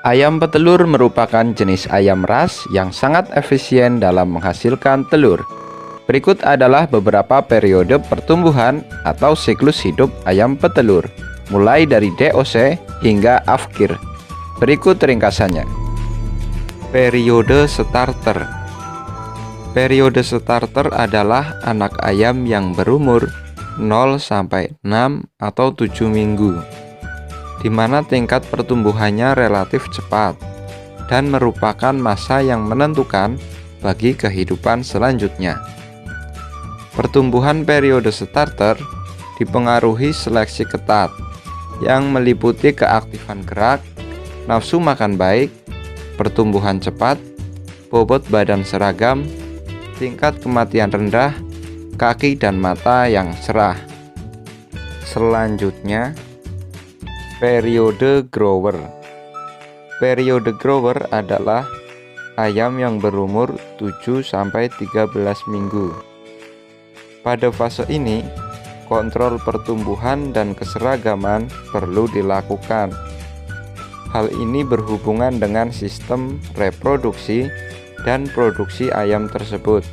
Ayam petelur merupakan jenis ayam ras yang sangat efisien dalam menghasilkan telur. Berikut adalah beberapa periode pertumbuhan atau siklus hidup ayam petelur, mulai dari DOC hingga afkir. Berikut ringkasannya. Periode starter. Periode starter adalah anak ayam yang berumur 0 sampai 6 atau 7 minggu, di mana tingkat pertumbuhannya relatif cepat dan merupakan masa yang menentukan bagi kehidupan selanjutnya. Pertumbuhan periode starter dipengaruhi seleksi ketat yang meliputi keaktifan gerak, nafsu makan baik, pertumbuhan cepat, bobot badan seragam, tingkat kematian rendah, kaki dan mata yang cerah. Selanjutnya, periode grower. Periode grower adalah ayam yang berumur 7 sampai 13 minggu. Pada fase ini, kontrol pertumbuhan dan keseragaman perlu dilakukan. Hal ini berhubungan dengan sistem reproduksi dan produksi ayam tersebut.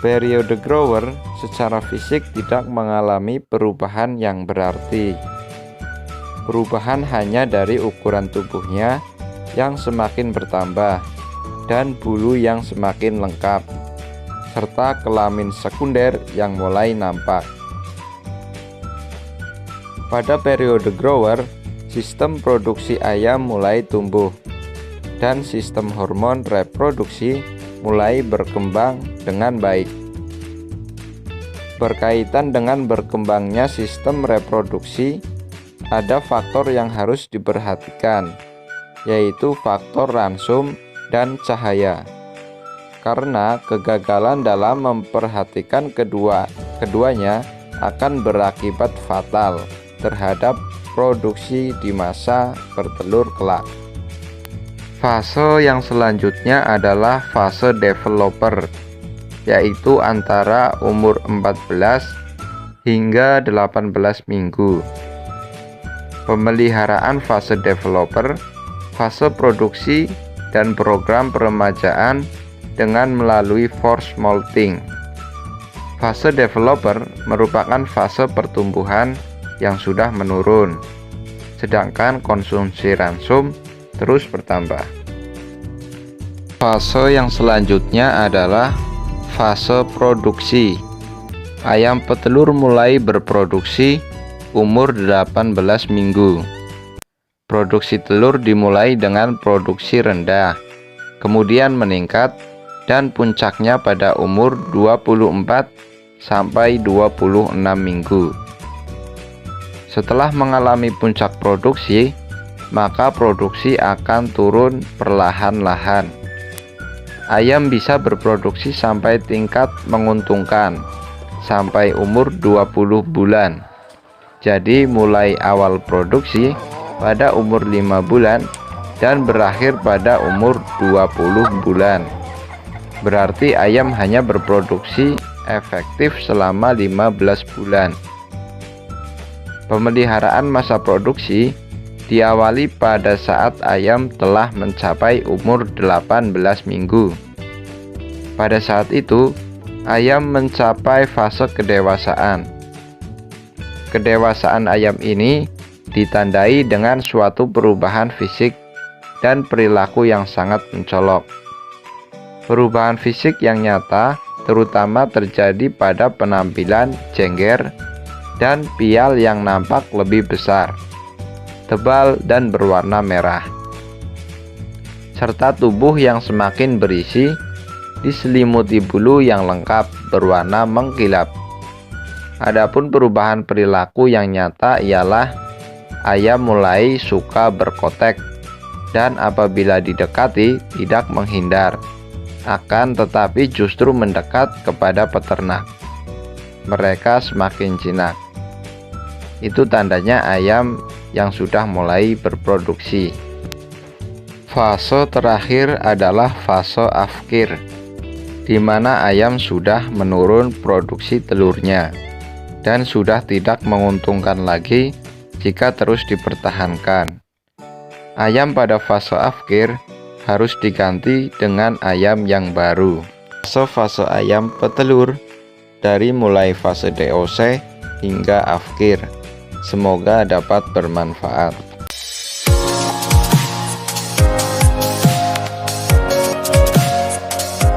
Periode grower secara fisik tidak mengalami perubahan yang berarti. Perubahan hanya dari ukuran tubuhnya yang semakin bertambah dan bulu yang semakin lengkap, serta kelamin sekunder yang mulai nampak. Pada periode grower, sistem produksi ayam mulai tumbuh dan sistem hormon reproduksi mulai berkembang dengan baik. Berkaitan dengan berkembangnya sistem reproduksi, ada faktor yang harus diperhatikan, yaitu faktor ransum dan cahaya. Karena kegagalan dalam memperhatikan keduanya akan berakibat fatal terhadap produksi di masa bertelur kelak. Fase yang selanjutnya adalah fase developer, yaitu antara umur 14 hingga 18 minggu. Pemeliharaan fase developer, fase produksi, dan program peremajaan dengan melalui force molting. Fase developer merupakan fase pertumbuhan yang sudah menurun, sedangkan konsumsi ransum terus bertambah. Fase yang selanjutnya adalah fase produksi. Ayam petelur mulai berproduksi umur 18 minggu. Produksi telur dimulai dengan produksi rendah, kemudian meningkat dan puncaknya pada umur 24 sampai 26 minggu. Setelah mengalami puncak produksi, maka produksi akan turun perlahan-lahan. Ayam bisa berproduksi sampai tingkat menguntungkan sampai umur 20 bulan. Jadi mulai awal produksi pada umur 5 bulan dan berakhir pada umur 20 bulan. Berarti ayam hanya berproduksi efektif selama 15 bulan. Pemeliharaan masa produksi diawali pada saat ayam telah mencapai umur 18 minggu. Pada saat itu, ayam mencapai fase kedewasaan. Kedewasaan ayam ini ditandai dengan suatu perubahan fisik dan perilaku yang sangat mencolok. Perubahan fisik yang nyata terutama terjadi pada penampilan jengger dan pial yang nampak lebih besar, tebal dan berwarna merah, serta tubuh yang semakin berisi diselimuti bulu yang lengkap berwarna mengkilap. Adapun perubahan perilaku yang nyata ialah ayam mulai suka berkotek dan apabila didekati tidak menghindar, akan tetapi justru mendekat kepada peternak. Mereka semakin jinak. Itu tandanya ayam yang sudah mulai berproduksi. Fase terakhir adalah fase afkir, di mana ayam sudah menurun produksi telurnya dan sudah tidak menguntungkan lagi jika terus dipertahankan. Ayam pada fase afkir harus diganti dengan ayam yang baru. Fase ayam petelur dari mulai fase DOC hingga afkir. Semoga dapat bermanfaat.